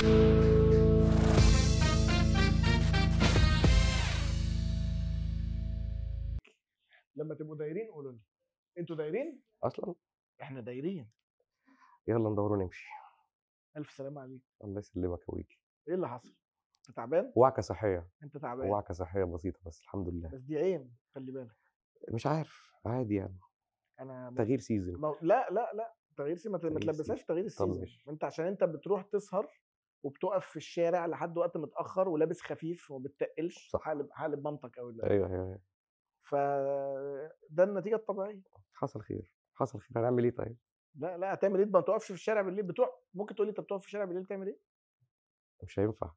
لما تبقوا دايرين قولوا لي. انتوا دايرين؟ اصلا احنا دايرين. يلا ندور ونمشي. الف سلامه عليك. الله يسلمك يا ويجي. ايه اللي حصل؟ انت تعبان؟ وعكه صحيه. انت تعبان. وعكه صحيه بسيطه بس الحمد لله. بس دي عين، خلي بالك. مش عارف، عادي يعني. انا تغيير سيزون. لا تغيير ما تغيير تلبسهاش تغيير طب السيزون. ماشي. انت عشان انت بتروح تسهر وبتقف في الشارع لحد وقت متاخر ولابس خفيف وما بتتقلش، صح. حالب مامتك او لا. ايوه فده النتيجه الطبيعيه. حصل خير حصل خير، هنعمل ايه طيب؟ لا هتعمل ايه؟ ما تقفش في الشارع بالليل. ممكن تقول لي انت بتقف في الشارع بالليل تعمل ايه؟ مش هينفع.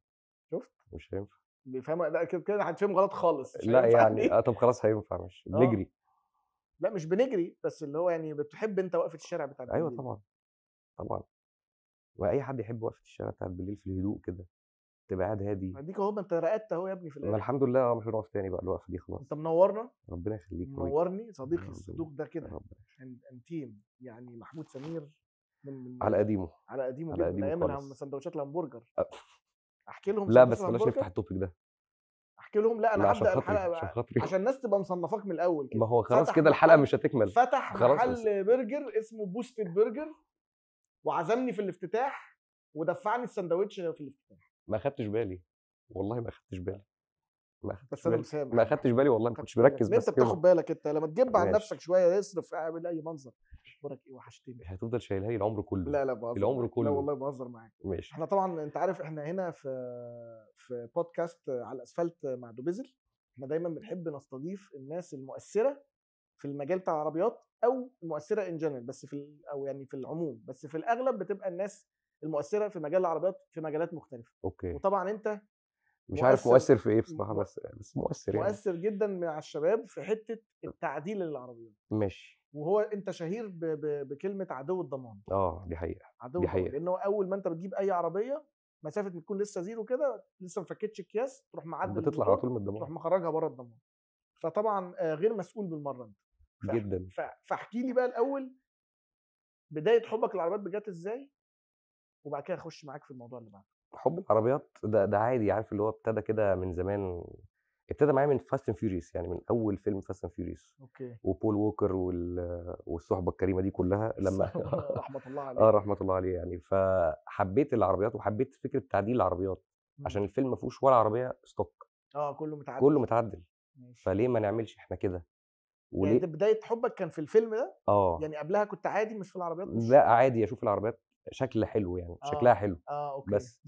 شفت؟ مش هينفع. بيفهموا لا كده هتفهم غلط خالص. مش لا هينفع يعني ليه؟ طب خلاص هينفع، مش آه. بنجري. لا مش بنجري، بس اللي هو يعني بتحب انت وقفه الشارع بتاعت ايوه بالليل. طبعا طبعا. واي حد يحب وقفه الشارع بتاعت بالليل في الهدوء كده، تبقى قاعد هادي. اديك اهو، ما انت رقدت اهو يا ابني في ما الاخر. الحمد لله مش هنقف تاني بقى الوقفه دي خلاص. انت منورنا. ربنا يخليك يا ويجي. منورني صديقي ربنا- الصدوق ده كده. ربنا. انتيم يعني محمود سمير من على قديمه. على قديمه على جدا من قديمه ايام خالص. سندوتشات الهمبرجر. أه. احكي لهم لا سندوتشات بس بلاش نفتح الهمبرجر. التوبيك ده. احكي لهم. لا لا انا عشان هبدا خاطري الحلقه عشان بقى خاطري. عشان الناس تبقى مصنفاك من الاول كده. ما هو خلاص فتح كده الحلقه محل مش هتكمل. فتح خلاص محل برجر اسمه بوستد برجر، وعزمني في الافتتاح ودفعني السندوتش في الافتتاح. ما خدتش بالي، والله ما خدتش بالي. بس انا مسامح. ما خدتش بالي والله، ما كنتش مركز انت بس بتاخد يومها. بالك انت لما تجيب عن ماشي. نفسك شويه يصرف اعمل اي منظر. اخبارك ايه؟ وحشتني. هتفضل شايلها لي العمر كله. لا بهزر العمر معاك. كله. لا والله بهزر معاك. ماشي. احنا طبعا انت عارف احنا هنا في بودكاست على الاسفلت مع دوبيزل. احنا دايما بنحب نستضيف الناس المؤثره في المجال بتاع العربيات او المؤثره ان جنرال، بس او يعني في العموم، بس في الاغلب بتبقى الناس المؤثره في مجال العربيات في مجالات مختلفه. اوكي. وطبعا انت مش عارف مؤثر في ايه بصراحه، بس مؤثر يعني. مؤثر جدا مع الشباب في حته التعديل للعربيات. ماشي. وهو انت شهير بكلمه عدو الضمان. دي حقيقه. عدو دي الضمان، حقيقه. لانه اول ما انت بتجيب اي عربيه مسافه ما تكون لسه زيرو كده، لسه ما فكتش الكياس، تروح معدل بتطلع على الموتور، طول من الضمان. تروح مخرجها بره الضمان. فطبعا غير مسؤول بالمره انت. جدا. فاحكي لي بقى الاول بدايه حبك للعربيات جت ازاي، وبعد كده اخش معاك في الموضوع اللي بعده. حب العربيات ده عادي، عارف اللي هو ابتدى كده من زمان. ابتدى معايا من فاست اند فيوريوس، يعني من اول فيلم فاست اند فيوريوس. اوكي. وبول ووكر والصحبه الكريمه دي كلها لما رحمه الله عليك. رحمه الله عليه يعني. فحبيت العربيات وحبيت فكره تعديل العربيات عشان الفيلم ما فيهوش ولا عربيه ستوك. كله متعدل. كله متعدل. ماشي. فليه ما نعملش احنا كده؟ يعني ده بدايه حبك كان في الفيلم ده؟ اه يعني قبلها كنت عادي مش في العربيات؟ مش لا عادي اشوف العربيات شكل حلو يعني. شكلها حلو. اوكي. بس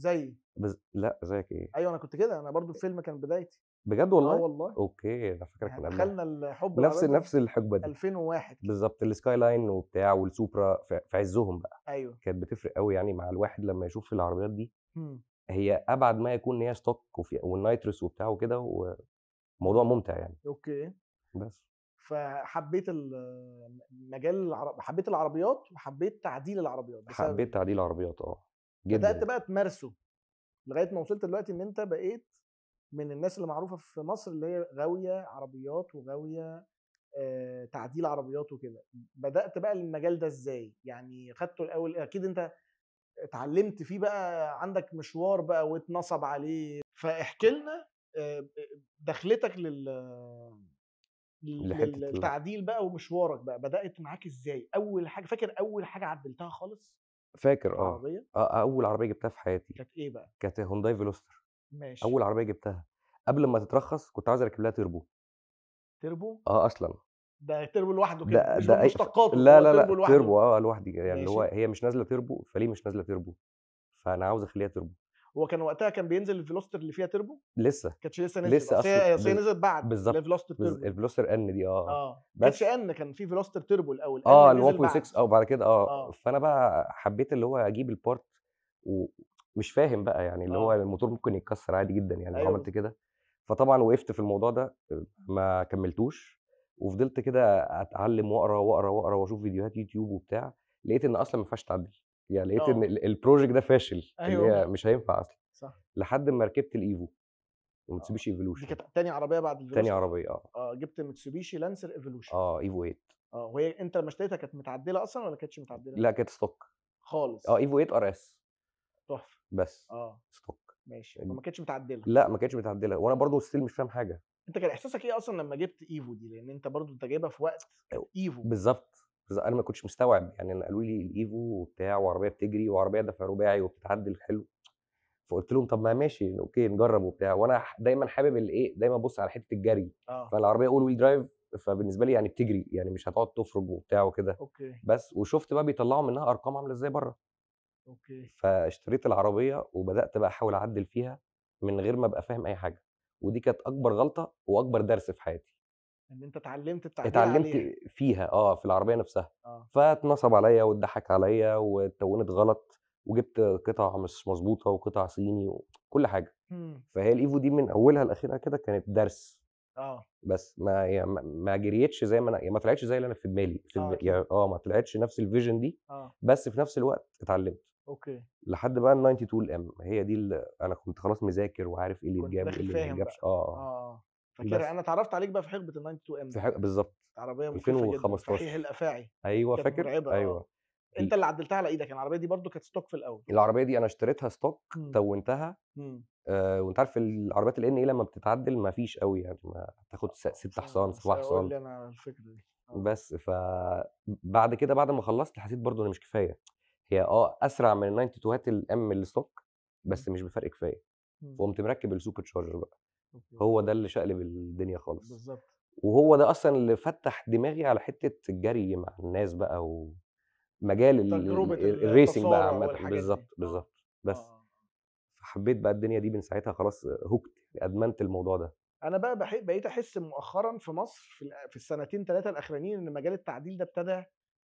لا زيك ايه؟ ايوه انا كنت كده، انا برضو الفيلم كان بدايتي. بجد والله؟ والله. اوكي انا فاكرك يعني من قبلها. دخلنا الحب نفس الحقبه دي 2001 بالظبط. السكاي لاين وبتاع والسوبرا في عزهم بقى. ايوه. كانت بتفرق قوي يعني مع الواحد لما يشوف العربيات دي. مم. هي ابعد ما يكون ان هي ستوك والنايتروس وبتاع وكده، وموضوع ممتع يعني. اوكي. بس فحبيت حبيت العربيات وحبيت تعديل العربيات حبيت تعديل العربيات جدا. بدات بقى تمارسه لغايه ما وصلت دلوقتي ان انت بقيت من الناس اللي معروفه في مصر اللي هي غاويه عربيات وغاويه تعديل عربيات وكده. بدات بقى المجال ده ازاي؟ يعني خدته الاول اكيد انت اتعلمت فيه بقى، عندك مشوار بقى واتنصب عليه. فاحكي لنا دخلتك للتعديل بقى ومشوارك بقى بدات معاك ازاي؟ اول حاجه فاكر اول حاجه عدلتها خالص؟ فاكر العربيه اول عربيه جبتها في حياتي كانت ايه بقى؟ كانت هونداي فيلوستر. ماشي. اول عربيه جبتها قبل ما تترخص كنت عاوز اركب لها تربو. تربو؟ اصلا ده تربو لوحده كده مش ده بمشتقاته؟ لا هو لا تربو لا لوحده. تربو لوحدي يعني. اللي هو ماشي. هي مش نازله تربو، فليه مش نازله تربو؟ فانا عاوز اخليها تربو. هو كان وقتها كان بينزل الفيلوستر اللي فيها تربو؟ لسه كانتش لسه نزلت. لسه اصل هي نزلت بعد بالظبط الفيلوستر تربو. الفلوستر ان دي كانتش بس ان كان في فيلوستر تربو الاول. ال نزل بعد 1.6 بعد كده فانا بقى حبيت اللي هو اجيب البارت ومش فاهم بقى يعني اللي هو الموتور ممكن يتكسر عادي جدا يعني لو عملت كده. فطبعا وقفت في الموضوع ده ما كملتوش، وفضلت كده اتعلم واقرا واقرا واقرا واشوف فيديوهات يوتيوب وبتاع. لقيت ان اصلا ما ينفعش تعدل يعني. لقيت ان البروجكت ده فاشل. اللي هي مش هينفع اصلا. صح. لحد ما ركبت الايفو ومتسوبيشي دي ايفولوشن. كانت تاني عربيه بعد الفيلوستر؟ تاني عربيه جبت متسوبيشي لانسر ايفولوشن. ايفو 8. وهي انت لما اشتريتها كانت متعدله اصلا ولا كانتش متعدله؟ لا كانت ستوك خالص. ايفو 8 ار اس. تحفه. بس اه ستوك. ماشي، فما كانتش متعدله. لأ ما كانتش متعدلة، وأنا برضه still مش فاهم حاجة. انت كان احساسك ايه اصلا لما جبت ايفو دي؟ لان انت برضو انت جايبها في وقت كانت ايفو. بالضبط، أنا ما كنتش مستوعب، يعني أنا قالوا لي الإيفو وبتاع وعربية بتجري وعربية دفع رباعي وبتتعدل حلو، فقُلت لهم طب ما ماشي أوكي نجرّب وبتاع، وأنا دايمًا حابب الإيه، دايمًا أبُص على حتّة الجري، اه فالعربية all wheel drive فبالنسبة لي يعني بتجري، يعني مش هتقعد تفرُج وبتاع وكده، اوكي بس وشُفت بقى بيطلّعوا منها أرقام عاملة إزاي برّه، اوكي. فاشتريت العربية وبدأت بقى أحاول أعدِّل فيها من غير ما أبقى فاهم أي حاجة، ودي كانت أكبر غلطة وأكبر درس في حياتي. ان انت اتعلمت التعديل اتعلمت عليها. فيها في العربية نفسها، اه فاتنصب عليَّ واتضحك عليَّ واتّونت غلط، وجِبت قطع مش مضبوطة وقطع صيني وكل حاجة، امم فهي الEvo دي من أولها لآخرها كده كانت درس، اه بس ما جريتش زي ما أنا يعني ما طلعتش زي اللي أنا في دماغي في اه دم اكيد. يعني ما طلعتش نفس الvision دي، اه بس في نفس الوقت اتعلمت، اوكي. لحد بقى ال92 الM هي دي أنا كنت خلاص مذاكر وعارف إيه اللي كنت يتجاب وإيه داخل اللي ما فاهم يتجابش، بقى. اه فاكرها، بس انا اتعرفت عليك بقى في حقبه ال 92 ام في دي. بالضبط، عربيه مخيفه جدا، صحيح 2015 الافاعي. أيوه كانت فاكر؟ مرعبه اه. أيوه. انت اللي عدلتها على ايدك يعني؟ العربيه دي برضو كانت ستوك في الاول؟ العربية دي أنا اشتريتها stock امم تونتها امم وأنت عارف العربيات الNA لمّا بتتعدل ما فيش أوي يعني ما تاخد 6 حصان، 7 قول حصان، لي انا على الفكره دي. اه بس بعد كده بعد ما خلّصت حسيت برضه إن مش كفاية، هي أسرع من ال92هات الM الstock امم بس مش بفرق كفاية، امم فقُمت مركّب الsuper charger بقى، اوكي هو ده اللي شقلب الدنيا خالص، بالظبط. وهو ده أصلًا اللي فتّح دماغي على حتّة الجري مع الناس بقى ومجال تجربه الracing بقى التسارع عامةً، والحاجات دي. بالضبط، اه بالضبط، اه بس. اه. فحبيت بقى الدنيا دي من ساعتها خلاص hooked أدمنت الموضوع ده. انا بقى بقيت احس مؤخرا في مصر في السنتين ثلاثه الاخرانيين ان مجال التعديل ده ابتدى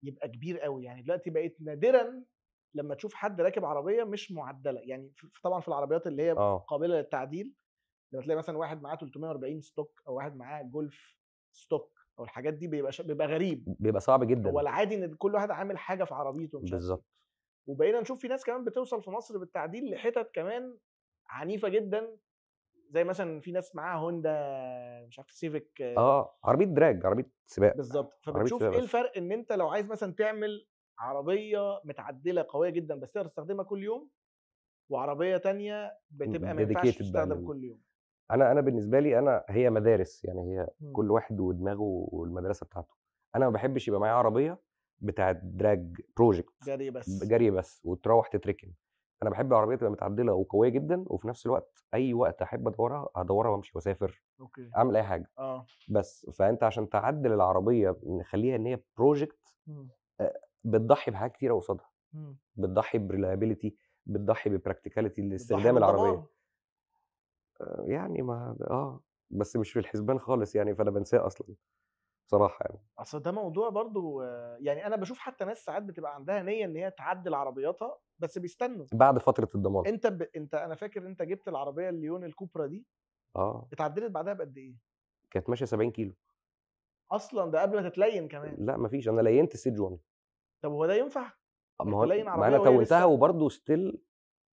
يبقى كبير قوي. يعني دلوقتي بقيت نادرا لما تشوف حد راكب عربيه مش معدله. يعني طبعا في العربيات اللي هي آه، قابله للتعديل، لما تلاقي مثلا واحد معاه 340 ستوك او واحد معاه جولف ستوك او الحاجات دي، بيبقى غريب. بيبقى صعب هو جدًا، العادي ان كل واحد عامل حاجه في عربيته مش عارف ايه. بالضبط. وبقينا نشوف في ناس كمان بتوصل في مصر بالتعديل لحتت كمان عنيفه جدا، زي مثلا في ناس معاها هوندا مش عارف سيفيك. عربية drag عربية سباق، بالضبط. عربية فبتشوف سباق إيه بس. الفرق إن أنت لو عايز مثلًا تعمل عربية متعدلة قوية جدًا بس تقدر تستخدمها كل يوم، وعربية تانية بتبقى ما ينفعش dedicated بقى تستخدم كل يوم. أنا بالنسبة لي هي مدارس، يعني هي إمم. كل واحد ودماغه والمدرسة بتاعته. أنا ما باحبش يبقى معايا عربية بتاعة drag project جري بس. جري بس وتروّح تتركن. أنا باحب العربية تبقى متعدلة وقوية جدًا، وفي نفس الوقت أي وقت أحب أدوّرها، هادوّرها وأمشي وأسافر، أوكي. أعمل أي حاجة. آه. بس، فأنت عشان تعدّل العربية نخلّيها إن هي project إمم. بتضحّي بحاجات كتيرة قصادها، إمم. بتضحّي بreliability بتضحّي بpracticality بتضحي لاستخدام العربية، بالضمان. يعني بس مش في الحسبان خالص يعني، فأنا بانساه أصلًا بصراحة يعني. أصل ده موضوع برضه. يعني أنا باشوف حتى ناس ساعات بتبقى عندها نية إن هي تعدِّل عربياتها بس بيستنوا. بعد فترة الضمان، أنت أنا فاكر أنت جِبت العربية الليون الكوبرا دي، آه، اتعدِّلت بعدها بقد إيه؟ كانت ماشية 70 كيلو، أصلًا ده قبل ما تتليّن كمان. لأ ما فيش، أنا ليّنت stage 1 طب هو ده ينفع؟ ما هو تليّن ما أنا عربية وهي توّنتها لسه. وبرضه still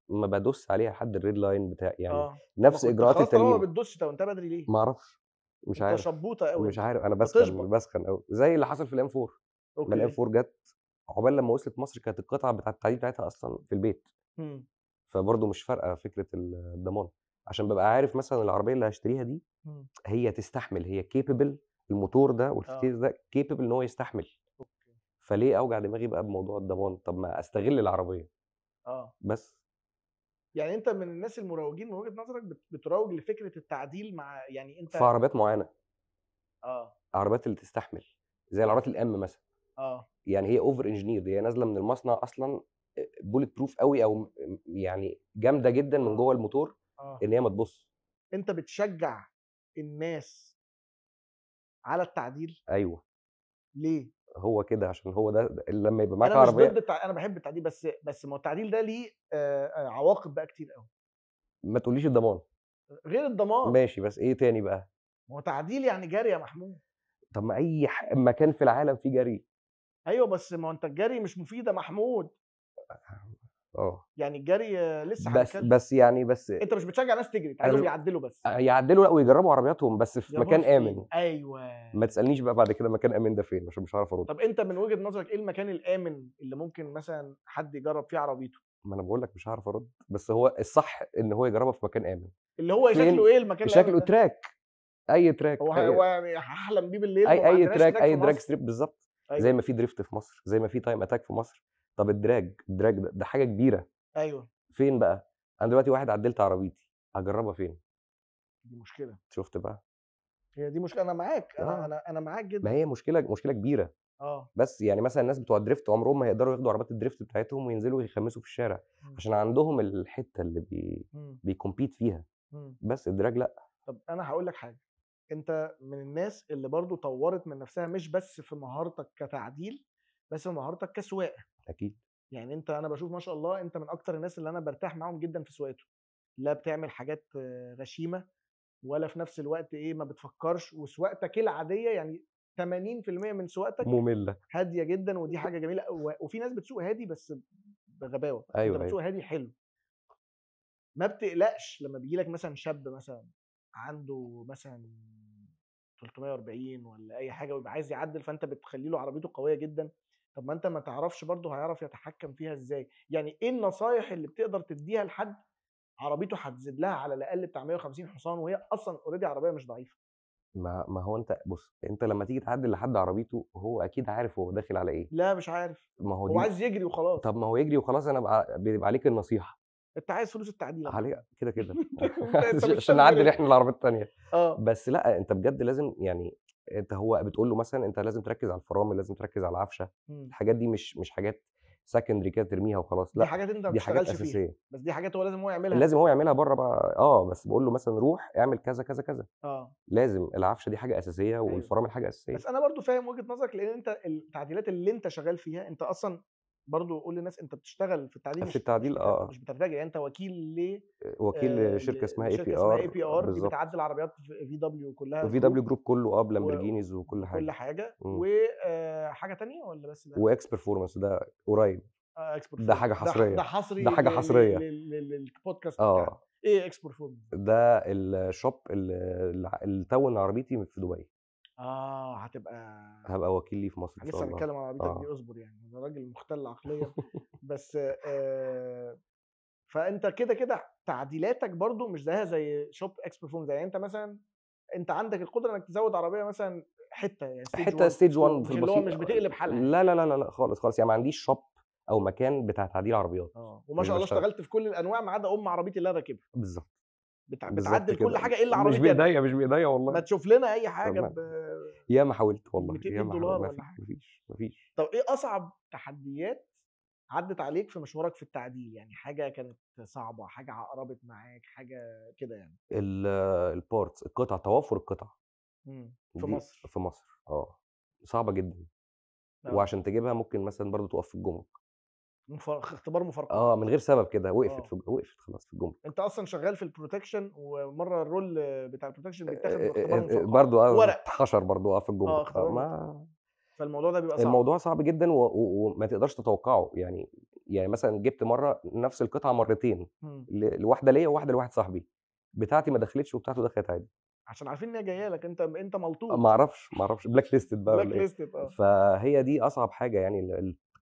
ما بادوسش عليها لحد الred line يعني طب ما نفس كنت إجراءات خلاص طالما ما التليين، بتدوسش، طب أنت بدري ليه؟ ما أعرفش، مش أنت عارف، شبوطة أوي مش أنت، عارف أنا بتشبط. باسخن أوي، زي اللي حصل في الM4 ما أوكي. الM4 جات عقبال لمّا وصلت مصر كانت القطعة بتاعة التعديل بتاعتها أصلًا في البيت. إمم. فبرضه مش فارقة فكرة الضمان، عشان بابقى عارف مثلًا العربية اللي هاشتريها دي إمم. هي تستحمل، هي capable الموتور ده آه. والفتيس ده capable إن هو يستحمل، أوكي. فليه أوجع دماغي بقى بموضوع الضمان؟ طب ما أستغل العربية، آه. بس. يعني أنت من الناس المروّجين من وجهة نظرك بتروّج لفكرة التعديل مع يعني في أنت. عربيات معينة، آه. العربيات اللي تستحمل، زي آه. العربيات الM مثلًا، آه. يعني هي over engineered هي نازلة من المصنع أصلًا bullet proof أوي أو يعني جامدة جدًا من آه. جوّه الموتور آه. إن هي ما تبوظش. أنت بتشجّع الناس على التعديل. أيوه، ليه؟ هو كده عشان هو ده لمّا يبقى معاك أنا مش ضد عربية أنا باحب التعديل بس ما هو التعديل ده ليه عواقب بقى كتير أوي، ما تقوليش الضمان. غير الضمان. ماشي، بس إيه تاني بقى؟ ما هو تعديل يعني جري يا محمود. طب ما أي مكان في العالم فيه جري. أيوه بس ما هو أنت الجري مش مفيد يا محمود. آه. يعني الجري لسه بس هنتكلم. بس يعني بس أنت مش بتشجّع ناس تجري، أنت أنا عايزهم مش يعدّلوا بس. يعدّلوا لأ ويجرّبوا عربياتهم بس في يجربوها مكان فين؟ آمن. أيوه. ما تسألنيش بقى بعد كده مكان آمن ده فين عشان مش هاعرف أرُد. طب أنت من وجهة نظرك إيه المكان الآمن اللي ممكن مثلًا حد يجرّب فيه عربيته؟ ما أنا باقول لك مش هاعرف أرُد، بس هو الصح إن هو يجرّبها في مكان آمن. اللي هو شكله فين؟ إيه المكان الآمن شكله ده؟ تراك، أي تراك هو يعني هاحلم بيه بالليل، ما أي عندناش تراك، تراك في أي drag مصر. strip بالضبط، زي أيوه، ما في drift في مصر، زي ما في time attack في مصر. طب الdrag ده حاجة كبيرة، أيوه، فين بقى؟ أنا دلوقتي واحد عدّلت عربيتي، هاجرّبها فين؟ دي مشكلة. شُفت بقى؟ هي دي مشكلة، أنا معاك، أنا آه، أنا أنا معاك ما جدًا. هي مشكلة كبيرة. آه. بس يعني مثلًا الناس بتوع الدريفت عمرهم ما هيقدروا ياخدوا عربيات الدريفت بتاعتهم وينزلوا يخمّسوا في الشارع، إمم، عشان عندهم الحتّة اللي إمم، بيcompete فيها. إمم. بس الدراج لأ. طب أنا هاقول لك حاجة، أنت من الناس اللي برضه طوّرت من نفسها مش بس في مهارتك كتعديل، بس في مهارتك كسواقة. أكيد. يعني أنا باشوف ما شاء الله أنت من أكتر الناس اللي أنا بارتاح معاهم جدًا في سواقته. لا بتعمل حاجات غشيمة، ولا في نفس الوقت إيه، ما بتفكّرش، وسواقتك العادية يعني 80% من سواقتك مُمِلّة. هادية جدًا، ودي حاجة جميلة. وفي ناس بتسوق هادي بس بغباوة، أنت أيوه، أيوه. بتسوق هادي حلو. ما بتقلقش لمّا بييجي لك مثلًا شاب مثلًا عنده مثلًا 340 والّا أي حاجة ويبقى عايز يعدّل، فأنت بتخلّي له عربيته قوية جدًا. طب ما أنت ما تعرفش برضه هيعرف يتحكّم فيها إزاي. يعني إيه النصايح اللي بتقدر تدّيها لحد عربيته هتزيد لها على الأقل بتاع 150 حصان وهي أصلًا already عربية مش ضعيفة؟ ما هو أنت بُص، أنت لمّا تيجي تعدِّل لحد عربيته، هو أكيد عارف هو داخل على إيه. لا مش عارف، ما هو هو دي عايز يجري وخلاص. طب ما هو يجري وخلاص. أنا بيبقى عليك النصيحة. أنت عايز فلوس التعديل يا عليه محمد. كده. أنت مش عشان شايف غير نعدِّل إحنا العربيات التانية. آه، بس لأ، أنت بجد لازم يعني أنت هو بتقول له مثلًا أنت لازم تركِّز على الفرامل، لازم تركِّز على العفشة. إمم. الحاجات دي مش حاجات secondary كده ترميها وخلاص، دي لأ، حاجات أنت ما دي حاجات بتشتغلش فيها، أساسية. بس دي حاجات هو لازم هو يعملها. لازم هو يعملها برّه بقى بس باقول له مثلًا روح اعمل كذا، كذا، كذا. آه، لازم العفشة دي حاجة أساسية أيوه. والفرامل حاجة أساسية. بس أنا برضه فاهم وجهة نظرك، لإن أنت التعديلات اللي أنت شغال فيها، أنت أصلًا برضه قُل للناس أنت بتشتغل في التعديل، في مش التعديل مش بترتجل. يعني أنت وكيل وكيل شركة اسمها لشركة اسمها APR APR، دي بالضبط. بتعدل عربيات VW كلها VW الجروب Group كلّه و بلامبورجينيز وكل وكل حاجة. حاجة. إمم. حاجة تانية والّا بس ده؟ وإكس performance ده قريب. X ده performance حاجة ده حصرية. ده حصري حاجة حصرية. للpodcast بتاعنا. آه. إيه X performance ده؟ ده الshop اللي تَوّن عربيتي في دبي. هتبقى هابقى وكيل ليه في مصر إن شاء لسه الله. هنتكلم عن عربيتك دي، آه. اصبر يعني، أنا راجل مختل عقليًا. بس فأنت كده تعديلاتك برضه مش زيها زي shop X performance. يعني أنت مثلًا أنت عندك القدرة إنك تزوّد عربية مثلًا حتّة يعني stage حتّة 1 stage 1 في مش اللي هو البسيط. مش بتقلب حالها. لا، لا، لا، لا، لأ خالص، خالص. يعني ما عنديش shop أو مكان بتاع تعديل عربيات. وما مش شاء الله باشتغل. اشتغلت في كل الأنواع ما عدا عربيتي اللي أنا راكبها. بالضبط. بالضبط بتعدّل كل كده. حاجة إلا مش عربيتي أنا. بإيديّا، مش بإيديّا ما والله. تشوف لنا أي حاجة بأمانة. ياما حاولت والله، ياما $200 ما والّا في حاجة. ما فيش، ما فيش. طب إيه أصعب تحديات عدِّت عليك في مشوارك في التعديل؟ يعني حاجة كانت صعبة، حاجة عقربت معاك، حاجة كده يعني؟ الparts القطع، توافر القطع. في دي مصر. في مصر صعبة جدًا. آه. وعشان تجيبها ممكن مثلًا برضه تُقف في الجُمرك. اختبار مفرقعات. من غير سبب كده آه. وقفت خلاص في الجُمرك. أنت أصلًا شغال في الprotection، ومرّة الrole بتاع الprotection بيتاخد اختبار مفرقعات، برضه ورق. اتحشر برضه في الجُمرك. اختبار فالموضوع ده بيبقى صعب. الموضوع صعب جدًا وما تقدرش تتوقعه. يعني مثلًا جِبت مرّة نفس القطعة مرّتين، إمم. لواحدة ليّا وواحدة لواحد صاحبي. بتاعتي ما دخلتش وبتاعته دخلت عادي. عشان عارفين إن هي جاية لك، أنت ما ملطوط. أعرفش، ما أعرفش black listed بقى black والّا إيه. listed. فهي دي أصعب حاجة يعني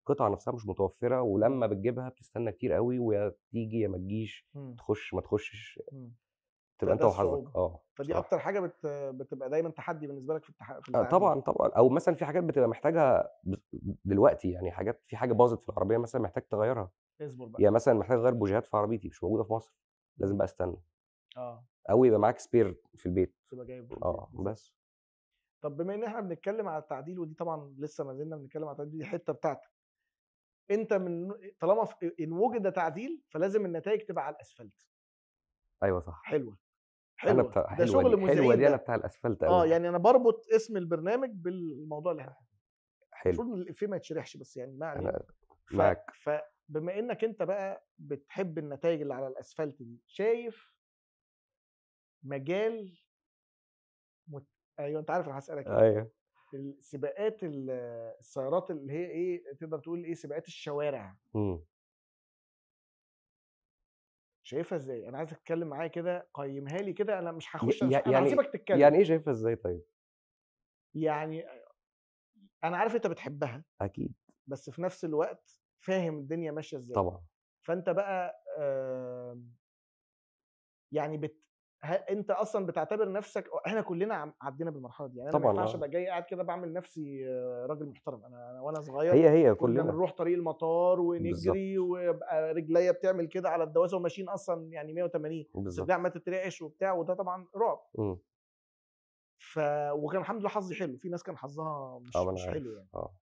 القطعة نفسها مش متوفرة، إمم. ولمّا بتجيبها بتستنى كتير أوي، ويا تيجي يا ما تجيش، إمم. تخش ما تخشش. إمم. تبقى أنت وحظك. الصعوبة. فدي أكتر بصراحة. حاجة بتبقى دايمًا تحدي بالنسبة لك في التعديل. طبعًا، طبعًا. أو مثلًا في حاجات بتبقى محتاجها دلوقتي. يعني في حاجة باظت في العربية مثلًا محتاج تغيّرها. اصبر بقى. يعني مثلًا محتاج أغيّر بوجيهات في عربيتي مش موجودة في مصر. لازم إمم. بقى أستنى. آه. أو يبقى معاك spare في البيت. تبقى جايبه في البيت، بالضبط. بس. طب بما إن إحنا بنتكلم على التعديل، ودي طبعًا لسه ما زلنا بنتكلم على التعديل، دي حتّة بتاعتك. أنت طالما إن وُجد تعديل فلازم النتايج تبقى على الأسفلت. أيوه صح. حلوة، أنا حلوة، بتاع ده حلوة دي، شغل حلوة مذيعين دي. أنا ده. بتاع الأسفلت أوي. يعني أنا باربط اسم البرنامج بالموضوع اللي إحنا فيه. حلو. المفروض إن الإفيه ما يتشرحش، بس يعني ما علينا. أنا ف معاك. فبما إنّك أنت بقى بتحب النتايج اللي على الأسفلت دي، شايف مجال مت أيوه أنت عارف أنا هاسألك إيه. أيوه. السباقات السيارات اللي هي إيه، تقدر تقول إيه، سباقات الشوارع، إمم. شايفها إزاي؟ أنا عايزك تتكلم معايا كده، قيّمها لي كده. أنا مش ي هاخش، ي أنا يعني هاسيبك تتكلم. يعني إيه شايفها إزاي طيب؟ يعني أنا عارف أنت بتحبها، أكيد. بس في نفس الوقت فاهم الدنيا ماشية إزاي. طبعًا. فانت بقى يعني انت اصلا بتعتبر نفسك، احنا كلنا عدينا بالمرحله دي، يعني انا ما طبعًا ينفعش ابقى جاي قاعد كده بعمل نفسي راجل محترم. انا وانا صغير هي كنا كلنا. بنروح طريق المطار بالضبط، ونجري ويبقى رجليا بتعمل كده على الدواسه وماشيين اصلا يعني 180 بالضبط. وصدري عمال تترعش وبتاع، وده طبعا رعب. إمم. ف وكان الحمد لله حظي حلو، في ناس كان حظها آه، مش ما أنا مش حلو عارف، يعني. آه.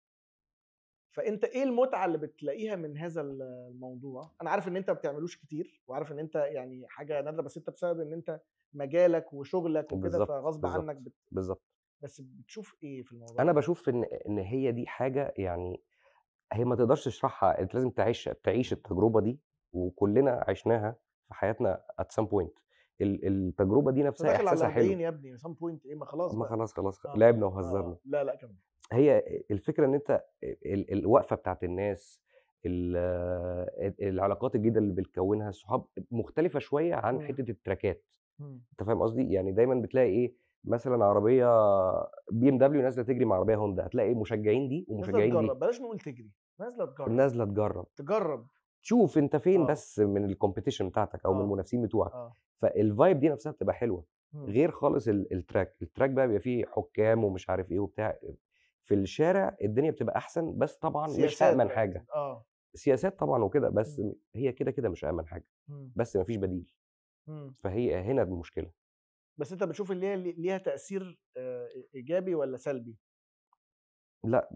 فانت ايه المتعه اللي بتلاقيها من هذا الموضوع؟ انا عارف ان انت ما بتعملوش كتير، وعارف ان انت يعني حاجه نادره، بس انت بسبب ان انت مجالك وشغلك وكده بالضبط، فغصب عنك بالضبط، بالضبط. بس بتشوف ايه في الموضوع أنا ده؟ باشوف إن هي دي حاجة يعني هي ما تقدرش تشرحها، أنت لازم تعيش التجربة دي، وكلنا عِشناها في حياتنا at some point. التجربة دي انت نفسها داخل على إحساسها 40 حلو. يا ابني، سام بوينت ايه؟ ما خلاص أمّا بقى. خلاص، اه لعبنا اه وهزرنا. لا لا كمل. هي الفكرة إن أنت الوقفة بتاعة الناس، العلاقات الجديدة اللي بتكوّنها، الصحاب مختلفة شوية عن مم. حتّة التراكات. مم. أنت فاهم قصدي؟ يعني دايمًا بتلاقي إيه، مثلًا عربية BMW نازلة تجري مع عربية Honda، هتلاقي مشجعين دي نازله ومشجعين تجرب، دي، بلاش نقول تجري، نازله تجرب. نازلة تجرّب. تجرب. تشوف أنت فين اه بس من الcompetition بتاعتك أو من اه المنافسين بتوعك، اه. فالvibe دي نفسها بتبقى حلوة، مم. غير خالص الtrack بقى بيبقى فيه حكام ومش عارف إيه وبتاع. في الشارع الدنيا بتبقى أحسن، بس طبعًا مش سياسات أأمن بقت حاجة. اه. سياسات طبعًا وكده، بس مم. هي كده مش أأمن حاجة، مم. بس ما فيش بديل. مم. فهي هنا المشكلة. بس انت بتشوف اللي هي ليها تاثير ايجابي ولا سلبي؟ لأ،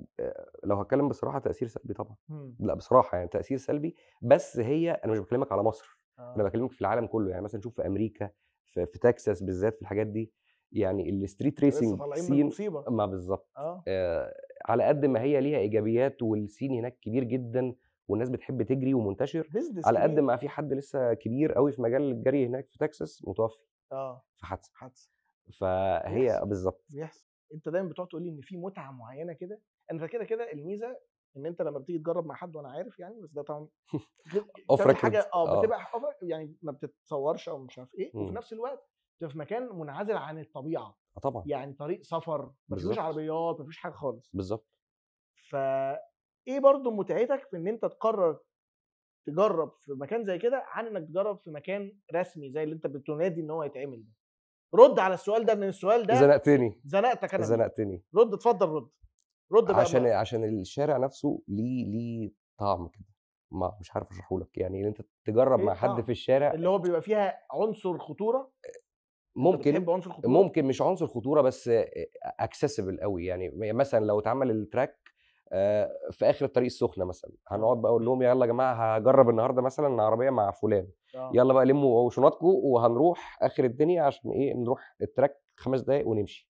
لو هاتكلم بصراحة تأثير سلبي طبعًا. مم. لأ بصراحة يعني تأثير سلبي، بس أنا مش باكلمك على مصر، أنا اه باكلمك في العالم كله. يعني مثلًا شوف في أمريكا، في تكساس بالذات في الحاجات دي، يعني الstreet ده لسه racing طالعين من scene. مصيبه. ما بالضبط. اه على قد ما هي ليها إيجابيات والscene هناك كبير جدًا والناس بتحب تجري ومنتشر، بيزنس على قد كبير. ما في حد لسه كبير أوي في مجال الجري هناك في تكساس متوفي اه في حادثة. حدث. فهي بيحصل بالضبط. بيحصل. انت دايما بتقعد تقول لي ان في متعه معينه كده. انت كده الميزه ان انت لما بتيجي تجرب مع حد، وانا عارف يعني، بس ده طبعا off بتعمل record. حاجه آه. بتبقى يعني ما بتتصورش او مش عارف ايه، وفي إمم. نفس الوقت بتبقى في مكان منعزل عن الطبيعه. آه طبعًا. يعني طريق سفر ما فيهوش بالضبط، عربيات، ما فيهوش حاجه خالص. بالضبط. ف ايه برضو متعتك في ان انت تقرر تجرب في مكان زي كده عن انك تجرب في مكان رسمي زي اللي انت بتنادي ان هو يتعمل ده؟ رد على السؤال ده، ان السؤال ده زنقتني، زنقتك انا بيه. زنقتني. رد، اتفضل رد. رد بقى عشان الشارع نفسه ليه طعم كده، ما مش عارف اشرحه لك. يعني إن أنت تجرّب ايه مع حد في الطعم الشارع. اللي هو بيبقى فيها عنصر خطوره؟ انت ممكن بتحب عنصر الخطوره؟ ممكن مش عنصر خطورة، بس accessible أوي. يعني مثلًا لو اتعمل الtrack في آخر الطريق السخنة مثلًا، اه هنقعد بقى أقول لهم يالّا يا جماعة هاجرّب النهارده مثلًا عربية مع فلان، اه يالّا بقى لمّوا شنطكم وهنروح آخر الدنيا عشان إيه، نروح الtrack 5 دقايق ونمشي.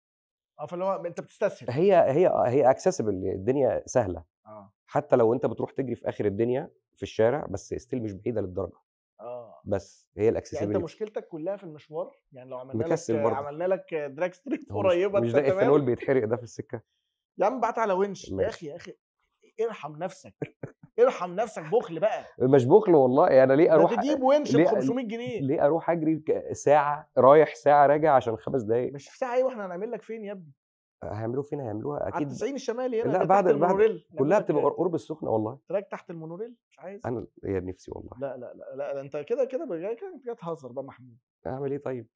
اه. فاللي هو انت بتستسهل. هي accessible، الدنيا سهلة. اه حتى لو أنت بتروح تجري في آخر الدنيا في الشارع، بس still مش بعيدة للدرجة. اه. بس هي يعني انت الaccessibility. مشكلتك كلها في المشوار؟ يعني لو مكسل برضه. عملنا لك دراج ستريب هو قريبه مش انت ده تمام؟ إيثانول بيتحرق ده في السكة؟ يا عم بعت على ونش يا اخي ماشي. يا اخي. ارحم نفسك. ارحم نفسك، بخل بقى. مش بُخل والله، أنا ليه ده أروح تجيب ونش ب ليه 500 جنيه. ليه أروح أجري ساعة رايح، ساعة راجع عشان 5 دقايق؟ مش في ساعه ايه، واحنا هنعمل لك فين يا ابني؟ هيعملوها فين؟ هيعملوها على أكيد. التسعين الشمالي هنا لأ، اللي تحت بعد المونوريل، نعمل كلّها لك بتبقى قرب السخنة والله. تراك تحت المونوريل، مش عايز. أنا يا نفسي والله. لا لا لا لا، ده انت كده جاي كده، انت جاي تهزر بقى محمود. أعمل إيه طيب؟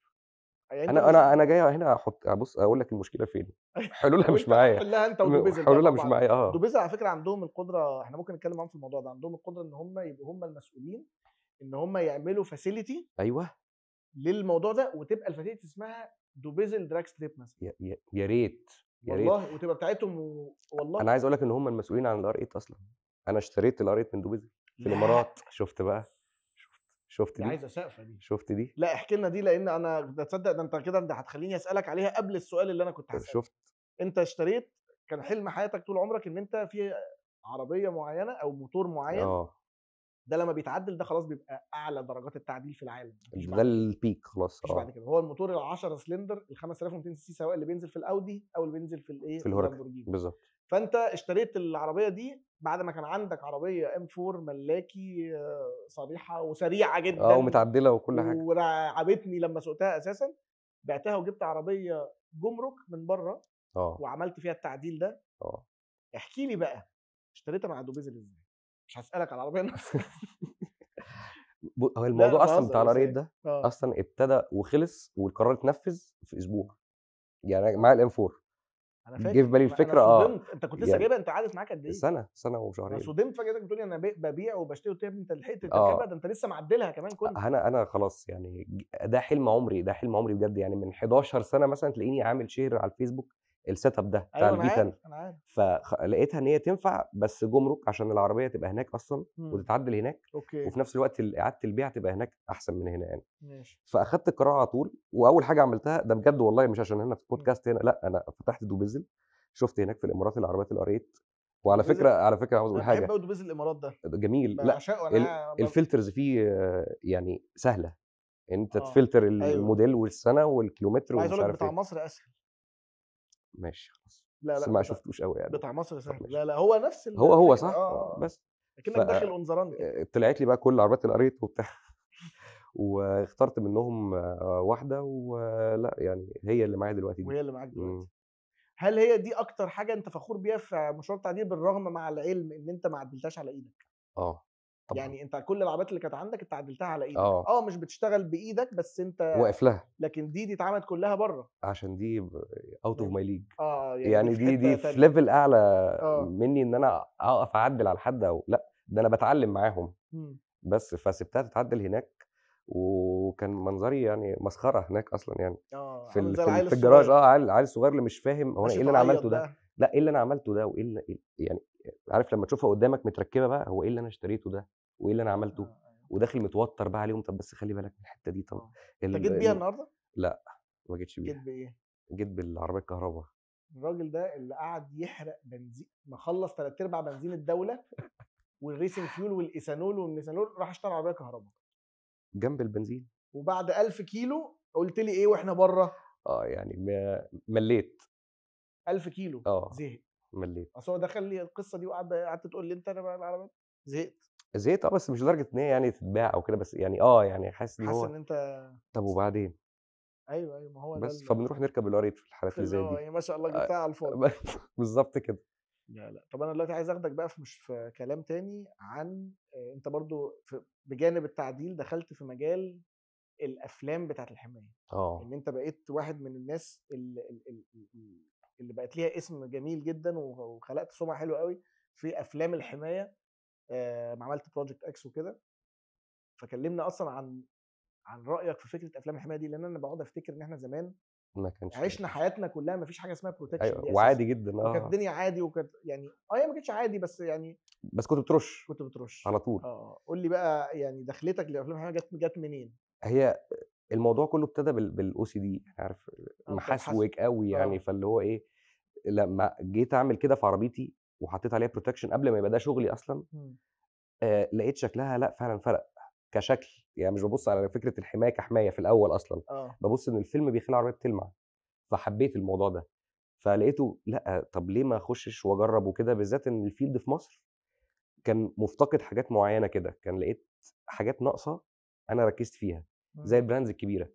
يعني انت أنا مش أنا أنا جاي هنا بص أقول لك المشكلة فين. حلولها مش وانت معايا. حلها انت ودوبيزل بقى حلولها مع مش بعض. معايا آه. دوبيزل على فكره عندهم القدره، احنا ممكن نتكلم معاهم في الموضوع ده، عندهم القدره ان هم يبقوا هم المسؤولين ان هم يعملوا فاسيلتي أيوه. للموضوع ده، وتبقى الفاسيلتي اسمها دوبيزل دراج ستريب مثلا. يا ريت، يا ريت. والله وتبقى بتاعتهم أنا والله. عايز أقول لك إن هم المسؤولين عن الR8 أصلًا. أنا اشتريت الR8 من دوبيزل في لا الإمارات. شُفت بقى؟ شُفت دي دي؟ عايزه سقفه دي. شُفت دي؟ لا احكي لنا دي، لان انا ده تصدق ده انت كده انت هتخليني اسالك عليها قبل السؤال اللي انا كنت هساله. شُفت؟ انت اشتريت، كان حلم حياتك طول عمرك ان انت في عربيه معينه او موتور معين، آه. ده لما بيتعدل ده خلاص بيبقى اعلى درجات التعديل في العالم، مفيش ده بعد كده. الpeak خلاص مفيش بعد آه. كده. هو الموتور ال 10 سلندر ال 5200 سي، سواء اللي بينزل في الاودي او اللي بينزل في الايه، في في الهوراكان. اللامبورجيني. بالضبط. فانت اشتريت العربيه دي بعد ما كان عندك عربيه ام 4 ملاكي صريحه وسريعه آه، جدا ومتعدلة وكل حاجة. ورعبتني لما سوقتها اساسا. بعتها وجبت عربيه جمرك من بره آه. وعملت فيها التعديل ده. آه. احكِ لي بقى اشتريتها مع دوبيزل ازاي؟ مش هاسألك على العربية نفسها. هو لا الموضوع اصلا باهزر بتاع بس القرايط هي ده اه اصلا ابتدى وخلص والقرار اتنفذ في اسبوع، يعني معايا اه الام 4 انا جه في فاكر، بالي انا الفكره صدمت، انت كنت لسه يعني جايبها، انت قعدت معاك قد ايه؟ سنه انا وشهرين. صدمت فجاه بتقول لي انا ببيع وبشتري، قلت يا ابني انت لحقت تركبها، اه ده انت لسه معدلها كمان كنت. انا خلاص يعني ده حلم عمري، ده حلم عمري بجد، يعني من 11 سنه مثلا تلاقيني عامل شير على الفيسبوك السيت اب ده بتاع ايوه انا الفي 10، عارف انا عارف. فلقيتها ان هي تنفع بس جمرك عشان العربيه تبقى هناك اصلا امم وتتعدل هناك، اوكي وفي نفس الوقت اعاده البيع تبقى هناك احسن من هنا يعني. ماشي. فاخدت القرار على طول، واول حاجه عملتها ده بجد والله مش عشان هنا في مم. البودكاست هنا، لا انا فتحت دوبيزل، شفت هناك في الامارات العربيات الاريت. وعلى فكره دوبيزل، على فكره عاوز انا اقول بحب حاجه قوي دوبيزل الامارات ده، جميل، لا بعشقه انا الفلترز فيه يعني سهله، انت اه تفلتر ايوه. الموديل والسنه والكيلومتر وعايز ومش اقول لك عارف بتاع ايه. مصر اسهل. ماشي خلاص، لا بس لا ما شفتوش قوي يعني. بتاع مصر طب سهل، ماشي، لا لا هو نفس هو الفكره صح بس ف اكنك داخل اونزران كده. طلعت لي بقى كل العربيات الاريت وبتاع واخترت منهم واحده، ولا يعني هي اللي معايا دلوقتي دي. وهي اللي معاك دلوقتي. إمم. هل هي دي اكتر حاجه انت فخور بيها في مشوار التعديل، بالرغم مع العلم ان انت ما عدلتهاش على ايدك؟ آه، طبعًا، يعني انت كل العربيات اللي كانت عندك انت عدلتها على ايدك، آه، مش بتشتغل بايدك بس انت، واقف لها لكن دي اتعملت كلها بره. عشان دي out of my league، يعني دي يعني في دي حته في تانية. level أعلى اه منّي إن أنا أقف أعدِّل على حد أو لأ، ده أنا باتعلّم معاهم. مم. بس، فسِبتها تتعدِّل هناك، وكان منظري يعني مسخرة هناك أصلًا يعني، عامل زي العيل في الجراج، الصغير العيل الصغير اللي مش فاهم هو أنا إيه ماشي اللي أنا تعيط عملته ده، بقى. لأ إيه اللي أنا عملته ده وإيه يعني عارف لمّا تشوفها قدّامك متركِّبة بقى، هو إيه اللي أنا اشتريته ده، وإيه اللي أنا عملته، أيوة. وداخل متوتّر بقى عليهم، طَب بس خلّي بالك من الحتّة دي، طَب انت جيت بيها الم النهارده؟ لأ، ما جيتش جيت بيها، بايه؟ جيت بالعربية الكهربا. الراجل ده اللي قعد يحرق بنزين، مخلص 3/4 بنزين الدوله والريسنج فيول والايثانول والميثانول، راح اشترى عربيه كهرباء. جنب البنزين، وبعد 1000 كيلو قلت لي ايه واحنا بره؟ يعني ملّيت، 1000 كيلو آه، زهق. ملّيت. اصل هو دخل لي القصه دي قعدت تقول لي انت انا بقى العربيات زهقت. زهقت بس مش لدرجة إن هي يعني تتباع أو كده، بس يعني يعني حاسس إن حاسس هو ان انت، طب وبعدين؟ ايوه ايوه ما هو ده بس، فبنروح نركب القرية في الحالات في اللي اللي زي هو دي. يعني ما شاء الله جبتها على الفاضي. بس بالضبط كده. لا لا طب انا دلوقتي عايز اخدك بقى في، مش في كلام تاني عن انت برضو بجانب التعديل دخلت في مجال الافلام بتاعت الحمايه. آه، ان انت بقيت واحد من الناس اللي بقت ليها اسم جميل جدا وخلقت سمعه حلوه قوي في افلام الحمايه. ما عملت بروجكت اكس وكده. فكلمنا اصلا عن رايك في فكره افلام الحمايه دي، لان انا بقعد افتكر ان احنا زمان ما كانش عشنا حياتنا كلها ما فيش حاجه اسمها بروتكشن أيوه، دي اساسا. وعادي جدًا وكانت الدنيا عادي، وكانت يعني هي ما كانتش عادي بس يعني بس كنت بترُش كنت بترش. على طول. قول لي بقى يعني دخلتك لافلام الحمايه جت منين؟ هي الموضوع كله ابتدى بالOCD عارف، انت بحثت. محاسوِك أوي يعني، اه فاللي هو إيه، لمّا جيت أعمل كده في عربيتي وحطيت عليها protection قبل ما يبقى ده شغلي أصلًا، مم. لقيت شكلها لأ فعلًا فرق كشكل، يعني مش بابُص على فكرة الحماية كحماية في الأول أصلًا، اه بابُص إن الفيلم بيخلّي العربية بتلمع، فحبيت الموضوع ده. فلقيته لأ، طب ليه ما أخشش وأجرّب وكده، بالذات إن الfield في مصر كان مفتقد حاجات معيّنة كده، كان لقيت حاجات ناقصة أنا ركّزت فيها، زي مم. البراندز الكبيرة،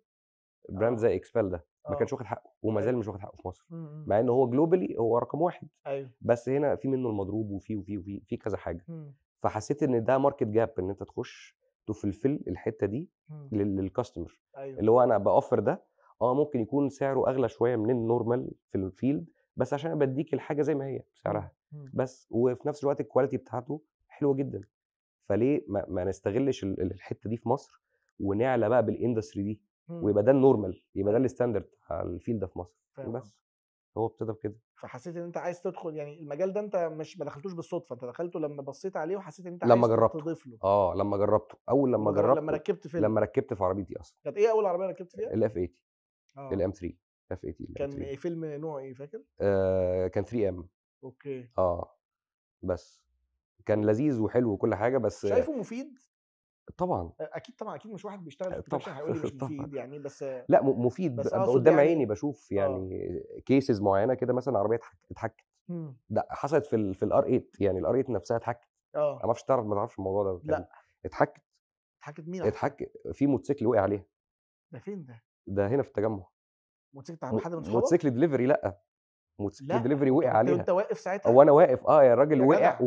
براند اه زي إكسبال ده ما كانش اه واخد حقّه وما زال ايوه. مش واخد حقّه في مصر، مم. مع إن هو globally هو رقم 1، ايوه. بس هنا في منّه المضروب وفي كذا حاجة، مم. فحسّيت إن ده market gap إن أنت تخش تfulfill الحتّة دي مم. للcustomer، ايوه. اللي هو أنا باoffer ده، ممكن يكون سعره أغلى شوية من الnormal في الfield، بس عشان أنا بادّيك الحاجة زي ما هي مم. بسعرها، مم. بس وفي نفس الوقت الquality بتاعته حلوة جدًا. فليه ما نستغلش الحتّة دي في مصر، ونعلى بقى بالindustry دي، مم. ويبقى ده الnormal، يبقى ده ايوه الstandard بتاع الfield ده في مصر، فاهم قصدك. بس هو ابتدى بكده. فحسيت ان انت عايز تدخل يعني المجال ده، انت مش ما دخلتوش بالصدفه، انت دخلته لما بصيت عليه وحسيت ان انت لمّا عايز جرّبته، تضيف له. لمّا جرّبته، أول لمّا لما جرّبته، ركبت فيلم. لمّا ركّبت في عربيتي أصلًا، كانت ايه اول عربيه ركبت فيها؟ الF80 اه الM3 F80 كان الM3 إيه فيلم نوعه ايه فاكر؟ كان 3M اوكي. بس كان لذيذ وحلو وكل حاجة، بس شايفه مفيد؟ طبعًا، اكيد طبعا اكيد مش واحد بيشتغل في طبعًا، البروتكشن هيقول لي مش طبعًا. مفيد يعني، بس لأ مفيد، بس اقصد قدّام عيني يعني باشوف اه يعني cases معيّنة كده مثلًا عربية اتحكِّت. مم. ده حصلت في الR8 يعني الR8 نفسها اتحكِّت، أنا اه ما أعرفش ما تعرفش الموضوع ده لا اتحكِّت، اتحكت مين حكت؟ في موتوسيكل وقع عليها، ده فين ده؟ ده هنا في التجمُّع، موتوسيكل بتاع حد من صحابك؟ موتوسيكل delivery لأ، موتوسيكل لا delivery وقع طب انت عليها، واقف ساعتها؟ هو أنا واقف يا الراجل يا جدع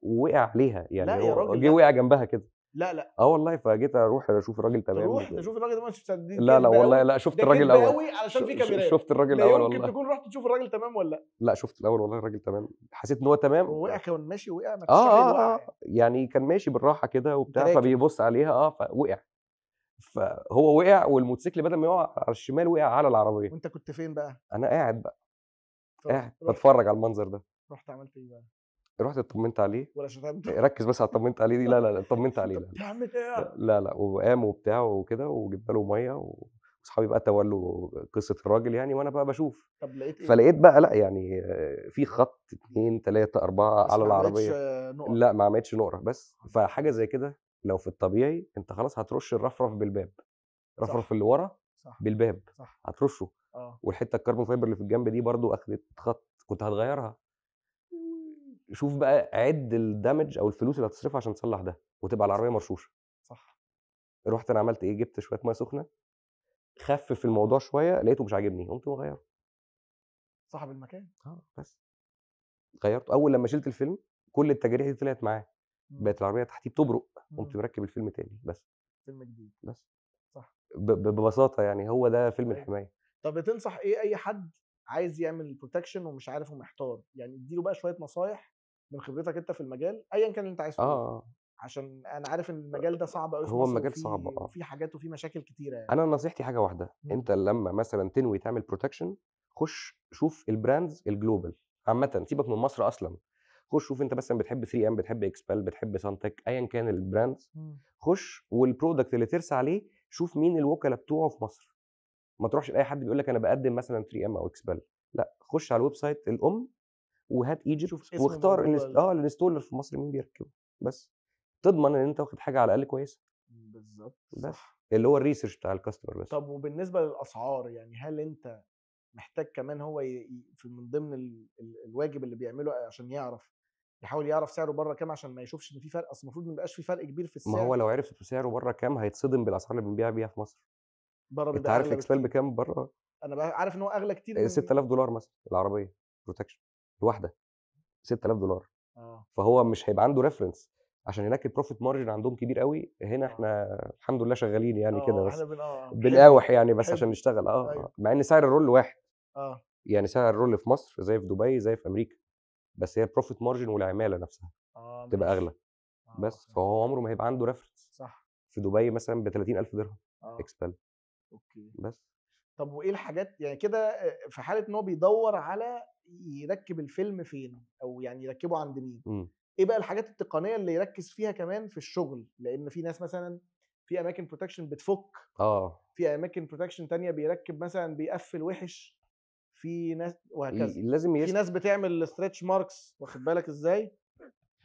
وقع عليها، يعني لا يا هو راجل جه لا وقع جنبها كده، لا والله، فجيت اروح اشوف الراجل تمام تروح تشوف الراجل ده، مش دي لا كدبه والله، قوي، لا شفت ده الراجل كدبه الاول. قوي علشان في كاميرات. شفت الراجل لا الاول يمكن والله. تكون رحت تشوف الراجل تمام ولا لا. لا شفت الاول والله الراجل تمام، حسيت ان هو تمام. هو وقع كان ماشي وقع، ما فيش واحد يوقع يعني. يعني كان ماشي بالراحه كده انت وبتاع، راكب. فبيبص عليها فوقع. فهو وقع، والموتوسيكل بدل ما يقع على الشمال وقع على العربيه. وانت كنت فين بقى؟ انا قاعد بقى، قاعد رحت بتفرج على المنظر ده. رحت عملت ايه بقى؟ رُحت اتطمنت عليه. ولا شتمته؟ ركّز بس على اتطمنت عليه دي، لا، لا، لا، اتطمنت عليه، انت لا، لا، بتعمل ايه؟ لا، لا، وقام وبتاع وكده، وجِبنا له مَيّة، وصحابي بقى تولّوا قصة الراجل يعني، وأنا بقى باشوف. طب لقيت ايه؟ فلقيت بقى لأ، يعني في خَط 2، 3، 4 بس على ما عملتش العربية. نقط. لأ، ما عملتش نقرة بس. فحاجة كويس. زي كده لو في الطبيعي أنت خلاص هترُش الرفرف بالباب، الرفرف صح اللي ورا صح بالباب، صح. هترُشه. اه. والحتّة الcarbon fiber اللي في الجنب دي برضه أخدت خَط، كنت هتغيّرها. شوف بقى عِد الdamage أو الفلوس اللي هتصرفها عشان تصلّح ده، وتبقى العربية مرشوشة. صح. رُحت أنا عملت إيه، جِبت شوية مَيّة سخنة، خفِّف الموضوع شوية، لقيته مش عاجبني، قُمت مغيّره. صاحب المكان. بس. غيّرته. أول لمّا شِلت الفيلم، كل التجاريح دي طلعت معاه، إمم. بقت العربية تحتيه بتبرق، قُمت إمم. مركِّب الفيلم تاني بس. فيلم جديد. بس. صح. ببساطة يعني هو ده فيلم أيوه. الحماية. طب بتنصح إيه أي حد عايز يعمل protection ومش عارف ومحتار؟ يعني ادّي له بقى شوية نصايح من خبرتك أنت في المجال، أيًا كان اللي أنت عايز تقوله، آه. عشان أنا عارف إن المجال ده صعب أوي في هو مصر، المجال صعب وفيه حاجات وفيه مشاكل كتيرة يعني. أنا نصيحتي حاجة واحدة، إمم. أنت لمّا مثلًا تنوي تعمل protection، خُش شوف الbrands الglobal عامةً، سيبك من مصر أصلًا. خُش شوف أنت مثلًا بتحب 3M، بتحب XPEL، بتحب Suntech، أيًا كان الbrands. إمم. خُش والproduct اللي ترسى عليه، شوف مين الوكلا بتوعه في مصر. ما تروحش لأي حد بيقول لك أنا باقدّم مثلًا 3M أو XPEL، لأ، خُش على الweb site الأم وهات شوف Egypt اسمه واختار موجود والّا لأ. الinstaller في مصر مين بيركّبه، بس. تضمن إن أنت واخد حاجة على الأقل كويسة. بالضبط، بس. صح. اللي هو الresearch بتاع الcustomer بس. طب وبالنسبة للأسعار، يعني هل أنت محتاج كمان هو في من ضمن الواجب اللي بيعمله عشان يحاول يعرف سعره برّه كام، عشان ما يشوفش إن في فرق؟ أصل المفروض ما يبقاش في فرق كبير في ما هو السعر. لو عرف سعره برّه كام هيتصدم بالأسعار اللي بنبيع بيها في مصر. برّه أنت بيبقى عارف أغلى XPEL بكتير. بكام برّه؟ أنا عارف إن هو أغلى كتير من. $6000 مثلًا العربية protection الواحدة، $6000. آه. فهو مش هيبقى عنده reference، عشان هناك الprofit margin عندهم كبير أوي، هنا آه. إحنا الحمد لله شغالين يعني كده إحنا بس. بحبر. بنقاوح يعني بس عشان بحبر. نشتغل أيوه. مع إن سعر الرول واحد. آه. يعني سعر الرول في مصر زي في دبي زي في أمريكا، بس هي الprofit margin والعمالة نفسها تبقى أغلى. ماشي. بس، فهمت. فهو عمره ما هيبقى عنده reference. صح. في دبي مثلًا ب30,000 درهم آه. XPEL. أوكي. بس. طب وإيه الحاجات يعني كده، في حالة إن هو بيدوّر على يركّب الفيلم فين، أو يعني يركّبه عند مين؟ إمم. إيه بقى الحاجات التقنية اللي يركّز فيها كمان في الشغل؟ لإن في ناس مثلًا في أماكن protection بتفُك، آه. في أماكن protection تانية بيركّب مثلًا بيقفّل وِحِش، في ناس وهكذا. لازم في ناس بتعمل stretch marks، واخد بالك إزاي؟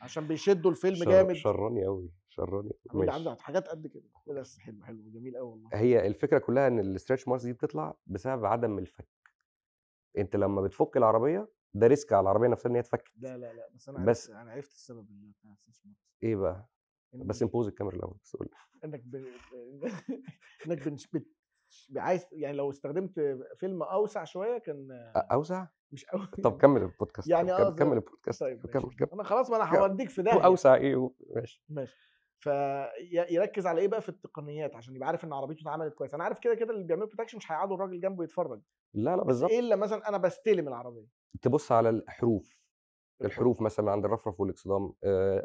عشان بيشدّوا الفيلم جامد. شرّاني أوي، شرّاني أوي. عامل لي ماشي. حاجات قد كده. إيه ده، بس حلو، حلو، جميل أوي والله. هي الفكرة كلّها إن الstretch marks دي بتطلع بسبب عدم الفَك. أنت لمّا بتفُك العربية، ده risk على العربية نفسها إن هي اتفكِّت. لا، بس بس أنا عرفت السبب اللي بتاع الstretch marks. إيه بقى؟ بس إن pause الكاميرا الأول بس قُل لي. إنك إنك بنش بت عايز يعني لو استخدمت فيلم أوسع شوية كان. أوسع؟ مش أوي طَب يعني. كمّل البودكاست، طَب يعني كمّل قصدي. البودكاست، طيب ماشي. كمّل، كمّل. أنا خلاص، ما أنا ك هاوديك في داهية. أوسع إيه ماشي. ماشي. يركّز على إيه بقى في التقنيات عشان يبقى عارف إن عربيته اتعملت كويس. أنا عارف كده اللي بيعملوا protection مش هيقعدوا الراجل جنبه يتفرّج، لا، لا بس إيه بالضبط. اللي مثلًا أنا باستلم العربية؟ تبُص على الحروف، الحروف. الحروف مثلًا عند الرفرف والإكسدام،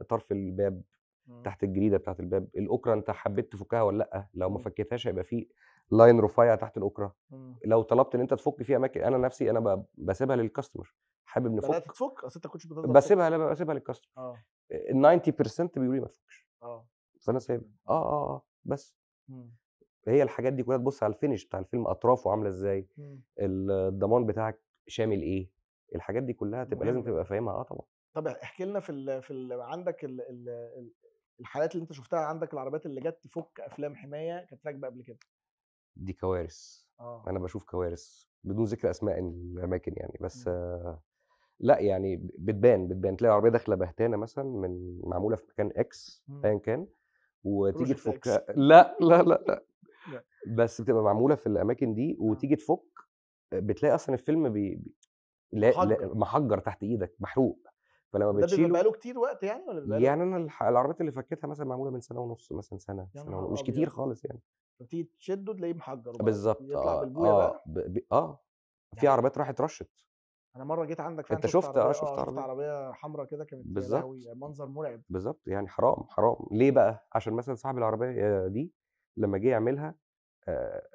طرف الباب، إمم. تحت الجريدة بتاعة الباب، الأُكرة أنت حبّيت تفُكّها والّا لأ، لو ما إمم. فكّيتهاش هيبقى في line رفيّع تحت الأُكرة. إمم. لو طلبت إن أنت تفُك في أماكن أنا نَفْسي أنا باسيبها للcustomer، حابب نفُك، بدأت تفُك؟ أصل أنت ما كنتش بتقدر تفُك. باسيبها للcustomer. آه. ال90% بيقولوا لي ما تفُكش، آه. فأنا سِبت سايبها. آه. بس. إمم. هي الحاجات دي كُلّها تبُص على الfinish بتاع الفيلم، أطرافه عاملة إزاي، إمم. الضمان بتاعك شامل إيه، الحاجات دي كُلّها لازم مهم. تبقى فاهمها طبعًا. طب احكِ لنا عندك الحالات اللي أنت شُفتها عندك، العربيات اللي جات تفُك أفلام حماية كانت راكبة قبل كده. دي كوارث، آه. أنا باشوف كوارث، بدون ذكر أسماء الأماكن يعني، بس إمم. لأ يعني بتبان، تلاقي العربية داخلة بهتانة مثلًا معمولة في مكان X إمم. أيًا كان، وتيجي project X. تفُكّها لأ، لا، لا، لأ، لأ. بس بتبقى معمولة في الأماكن دي آه. وتيجي تفُك، بتلاقي أصلًا الفيلم لا محجّر. محجّر تحت إيدك، محروق. فلما ده بيبقى بتشيله بقى له كتير وقت يعني والّا بيبقى له يعني أنا العربيات اللي فكيتها مثلًا معمولة من سنة ونُص مثلًا، سنة، يا سنة مش نهار كتير أبيض! خالص يعني. فتيجي تشده تلاقيه محجر وبقى بالضبط يطلع آه، بالبوية بقى؟ في يعني عربيات راحت رشِّت. أنا مرّة جيت عندك فعلًا أنت شُفت شُفت عربية شُفت شُفت عربية. عربية حمرا كده كانت يا لهوي! بالضبط، منظر مرعب. بالضبط، يعني حرام، حرام. ليه بقى؟ عشان مثلًا صاحب العربية دي لمّا جه يعملها آآ،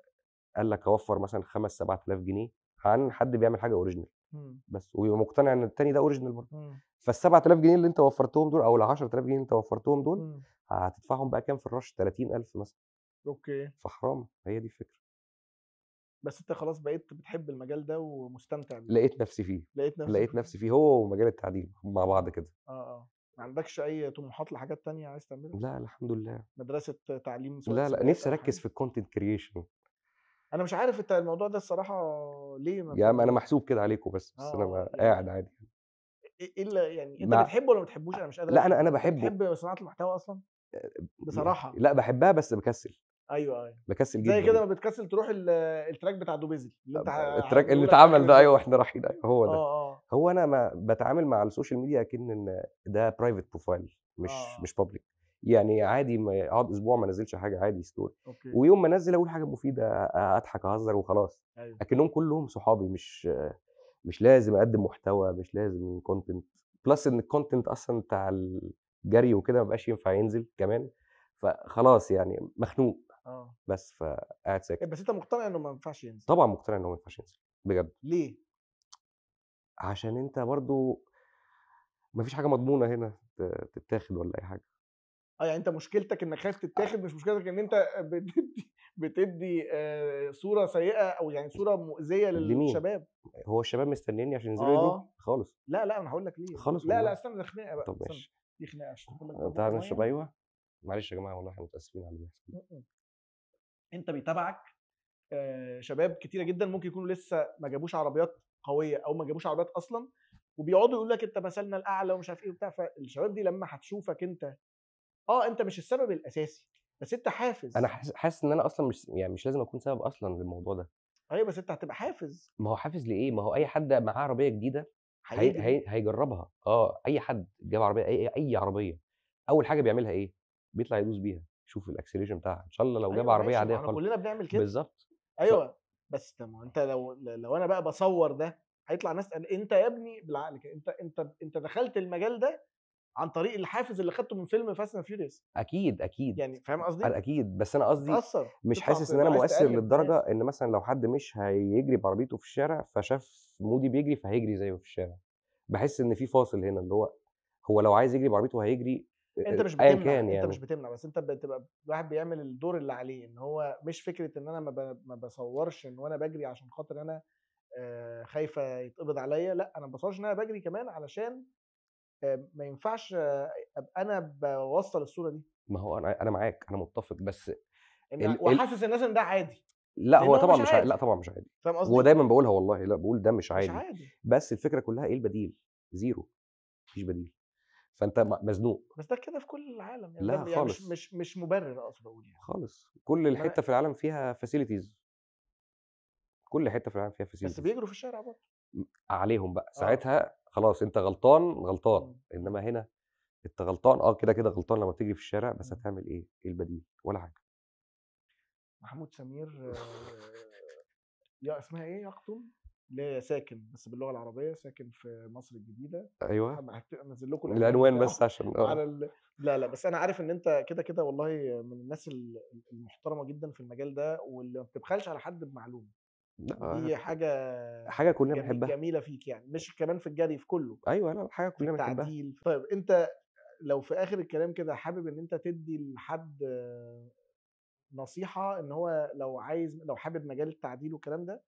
قال لك هاوفّر مثلًا 5، 7000 جنيه عن حد بيعمل حاجة original إمم، بس، ويبقى مقتنع إن التاني ده original برضه. إمم، فال7000 جنيه اللي أنت وفّرتهم دول أو ال10000 جنيه اللي أنت وفّرتهم دول، إمم، هتدفعهم بقى كام في الرش؟ 30,000 مثلًا، أوكي. فحرام، هي دي الفكرة. بس أنت خلاص بقيت بتحب المجال ده ومستمتع بيه، لقيت نفسي فيه، لقيت نفسك لقيت فيه. نفسي فيه هو ومجال التعديل مع بعض آه، كده. آه. ما عندكش أي طموحات لحاجات تانية عايز تعملها؟ لا الحمد لله. مدرسة تعليم سواقة لا، لأ، سباقات نفسي أو حاجة؟ أركّز في الcontent creation. أنا مش عارف أنت الموضوع ده الصراحة ليه ما يا عم أنا بتعملوش؟ محسوب كده عليكم بس أنا يعني قاعد عادي. إيه يعني أنت مع بتحبه والّا ما بتحبوش؟ أنا مش قادر لأ أنا أفهم، أنت باحبه. بتحب صناعة المحتوى أصلًا؟ بصراحة. لأ باحبها بس باكسّل، أيوه، أيوه. باكسّل زي كده جدًا. ما بتكسل تروح الtrack بتاع دوبيزل اللي أنت الtrack اللي هيعملوه لك في آخر اتعمل ده أيوه الفيديو. وإحنا رايحين أيوه هو ده. آه. هو أنا ما باتعامل مع السوشيال ميديا أكِن إن ده private profile آه. مش public. يعني عادي ما أقعد أسبوع ما انزّلش حاجة عادي story أوكي. ويوم ما أنزّل أقول حاجة مفيدة أضحك أهزر وخلاص. أيوه. أكنّهم كلّهم صحابي مش لازم أقدّم محتوى، مش لازم content plus إن الcontent أصلًا بتاع الجري وكده ما بقاش ينفع ينزل كمان، فخلاص يعني مخنوق آه. بس، فقاعد ساكت. بس أنت مقتنع إنه ما ينفعش ينزل، طبعًا مقتنع إن هو ما ينفعش ينزل، بجد. ليه؟ عشان أنت برضه ما فيش حاجة مضمونة هنا تتاخد والّا أي حاجة. يعني أنت مشكلتك إنك خايف تتاخد، مش مشكلتك إن أنت بتدّي صورة سيئة أو يعني صورة مؤذية لمين؟ للشباب. هو الشباب مستنينّي عشان ينزلوا يجروا؟ آه. خالص، لا، أنا هاقول لك ليه. خالص لا، والله. استنى ده خناقة بقى، طب استنى. ماشي. في خناقة عشان تاخد لك بقى تعالَ نشرب مَيّة. أيوه. معلش يا جماعة والله إحنا متأسفين على اللي بيحصل. إمم، إمم. أنت بيتابعك شباب كتيرة جدًا ممكن يكونوا لسه ما جابوش عربيات قوية أو ما جابوش عربيات أصلًا، وبيقعدوا يقولوا لك أنت مثلنا الأعلى ومش عارف إيه وبتاع، فالشباب دي لمّا هتشوفك أنت أنت مش السبب الأساسي، بس أنت أنا حافز. حاسس إن أنا أصلًا مش لازم أكون سبب أصلًا للموضوع ده. أيوه، بس أنت هتبقى حافز. ما هو حافز لإيه؟ ما هو أي حد معاه عربية جديدة هيجري. هيجرّبها. أي حد جاب عربية أي عربية، أول حاجة بيعملها إيه؟ بيطلع يدوس بيها، يشوف الacceleration بتاعها، إن شاء الله لو جاب أيوه عربية ماشي، عادية ما إحنا خالص. كلنا بنعمل كده. بالضبط. ف أيوه، بس طب ما هو أنت لو أنا بقى باصوّر ده، هيطلع ناس أنت يا ابني بالعقل كده، أنت دخلت المجال ده عن طريق الحافز اللي خدته من فيلم Fast and Furious. أكيد، أكيد. يعني فاهم قصدي؟ أنا أكيد، بس أنا قصدي تتأثّر، مش تطلع حاسس إن أنا تبقى عايز مؤثّر تقلد للدرجة الناس. إن مثلًا لو حد مش هيجري بعربيته في الشارع، فشاف مودي بيجري فهيجري زيه في الشارع. باحس إن في فاصل هنا، اللي هو لو عايز يجري بعربيته هيجري أيًا كان أنت مش يعني. بتمنع، بس أنت بتبقى الواحد بيعمل الدور اللي عليه، إن هو مش فكرة إن أنا ما باصوّرش إن وأنا باجري عشان خاطر أنا خايف يتقبض عليّا، لأ، أنا ما باصوّرش إن أنا باجري كمان علشان ما ينفعش أبقى أنا باوصّل الصورة دي، ما هو أنا معاك، أنا متّفق، بس إن ال ال وأحسّس الناس إن ده عادي، لأ لإن هو هو طبعًا مش مش لأ عادي. طبعًا مش عادي. فاهم قصدي؟ ودايمًا باقولها والله، لأ باقول ده مش مش عادي، عادي. بس الفكرة كلّها إيه البديل؟ زيرو، ما فيش بديل، فأنت مزنوق. بس ده كده في كل العالم، يعني لا ده يعني خالص، مش مُبرر أقصد أقول يعني. خالص. كل إنما حتّة في العالم فيها facilities، كل حتّة في العالم فيها بس facilities. بيجروا في الشارع برضه. عليهم بقى، آه. ساعتها خلاص أنت غلطان، غلطان. إمم. إنّما هنا أنت غلطان كده غلطان لمّا بتجري في الشارع، بس إمم. هتعمل إيه؟ إيه البديل؟ ولا حاجة. محمود سمير اسمها إيه يخطم؟ اللي هي ساكن بس باللغة العربية، ساكن في مصر الجديدة. أيوه. أنزّل لكم العنوان العنوان بتاعه بس عشان على لا، بس أنا عارف إن أنت كده والله من الناس المحترمة جدًا في المجال ده، واللي ما بتبخلش على حد بمعلومة، لأ ودي حاجة حاجة كلّنا بنحبها. جميلة فيك يعني، مش كمان في الجري، في كُلّه، أيوه، لأ حاجة في كلّنا بنحبها. التعديل. طيب أنت لو في آخر الكلام كده حابب إن أنت تدّي لحد نصيحة إن هو لو حابب مجال التعديل والكلام ده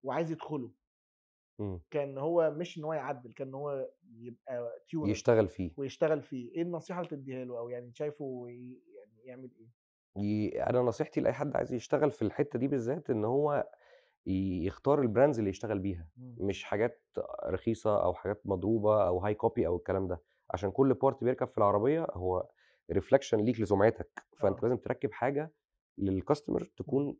وعايز يدخله، إمم. كان هو مش إن هو يعدّل، كان إن هو يبقى tuner يشتغل فيه. ويشتغل فيه، إيه النصيحة اللي تدّيها له أو يعني شايفه يعني يعمل إيه؟ أنا نصيحتي لأي حد عايز يشتغل في الحتّة دي بالذات، إن هو يختار الbrands اللي يشتغل بيها، إمم. مش حاجات رخيصة أو حاجات مضروبة أو high copy أو الكلام ده، عشان كل part بيركب في العربية هو reflection ليك لسمعتك، فأنت آه. لازم تركّب حاجة للcustomer إمم. تكون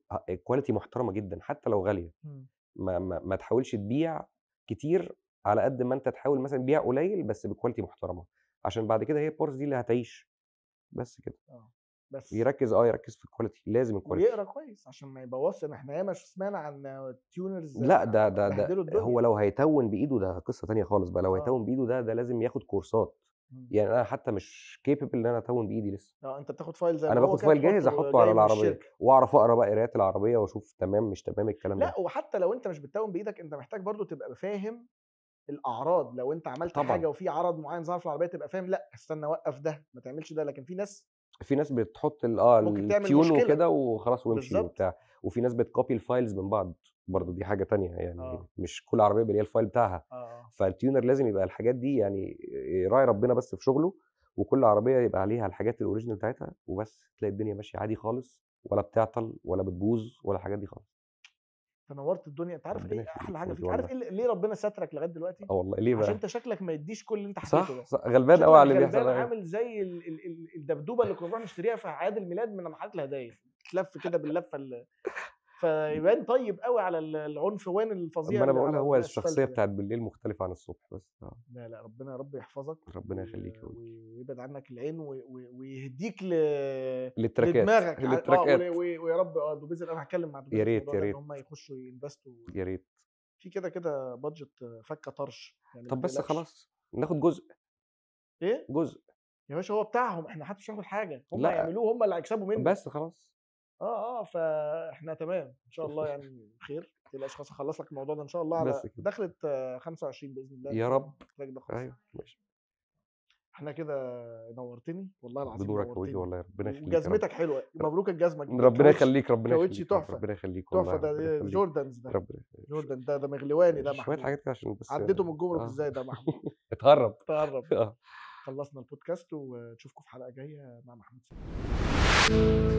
quality محترمة جدًا، حتى لو غالية. إمم. ما تحاولش تبيع كتير على قد ما أنت تحاول مثلًا تبيع قليل بس بquality محترمة، عشان بعد كده هي الparts دي اللي هتعيش، بس كده. بس يركّز في الquality، لازم الquality. ويقرا كويس عشان ما يبوظش. احنا ياما سمعنا عن tuners لأ ده بهدلوا الدنيا. هو لو هيتوّن بإيده ده قصة تانية خالص بقى، لو هيتوّن بإيده ده لازم ياخد كورسات، يعني أنا حتى مش capable إن أنا أتوّن بإيدي لسه. انت بتاخد فايل زي أنا ما هو باخد كده فايل جاهز تحطه أحطه على جاي من العربية، الشركه. وأعرف أقرا بقى قرايات العربية وأشوف تمام مش تمام الكلام ده. لا وحتى لو انت مش بتتوّن بايدك انت محتاج برضو تبقى فاهم الاعراض. لو انت عملت طبعًا. حاجه وفي عرض معين ظهر في العربيه تبقى فاهم لا استنى وقف ده ما تعملش ده. لكن في ناس في ناس بتحط ممكن تعمل الtune مشكله. وكده وخلاص وامشي بالظبط. وبتاع، وفي ناس بتcopy الfiles من بعض، برضه دي حاجة تانية يعني، اه مش كل عربية يبقى ليها الfile بتاعها، اه فالtuner لازم يبقى الحاجات دي يعني يراعي ربنا بس في شغله، وكل عربية يبقى عليها الحاجات الoriginal بتاعتها وبس، تلاقي الدنيا ماشية عادي خالص، ولا بتعطل ولا بتبوظ ولا الحاجات دي خالص. تنورت الدنيا. انت عارف ربنا ايه يخليك احلى يا حاجه فوزي فيك؟ عارف والله. ايه ليه ربنا سترك لغايه دلوقتي؟ آه والله، ليه عشان بقى؟ انت شكلك ما يديش كل اللي انت حكيته صح، ده. غلبان أوي شكلك على اللي بيحصل غلبان أيوه. عامل زي الدبدوبه اللي كنا بنروح نشتريها في اعياد الميلاد من محلات الهدايا، تلف كده باللفه فيبان طيب قوي على العنفوان الفظيع أمّا أنا اللي باقول على هو الاسفلت الشخصية ده. بتاعة بالليل مختلفة عن الصبح بس. لا لا ربنا يا رب يحفظك ربنا يخليك يا ودي. ويبعد عنك العين ويهديك للتراكات، لدماغك للتراكات. ويا رب دوبيز. انا هتكلم مع دوبيز يا في ريت، الموضوع يا ده ان ريت، هم يخشوا ينفستوا يا ريت. في كده بادجت فكه طرش يعني ما طب بس تقلقش. خلاص، ناخد جزء، ايه جزء. يا باشا هو بتاعهم احنا حتى مش هناخد حاجه. هم لأ، هيعملوه هم اللي هيكسبوا منه. بس خلاص. فاحنا تمام ان شاء الله يعني خير. ما تقلقش خلاص هخلص لك الموضوع ده ان شاء الله على بس كده. دخلة 25 باذن الله يا نكون رب. التراك ده خلص. أيوه، ماشي. احنا كده نورتني والله العظيم بنورك يا ودي نورتني. والله، ربنا يخليك يا رب. وجزمتك حلوه مبروك الجزمه الجديده. ربنا يخليك، ربنا كاوتشي يخليك يا رب، تحفه. ربنا يخليك تحفه والله، ده ربنا يخليك. جوردنز ده. ربنا جوردن ده مغلواني ده شوية محمود. حاجات كده عشان بس عديته من الجمرك آه. ازاي ده محمود؟ اتهرب. تقرب. آه. خلصنا البودكاست وتشوفكم في حلقه جايه مع محمود سامي.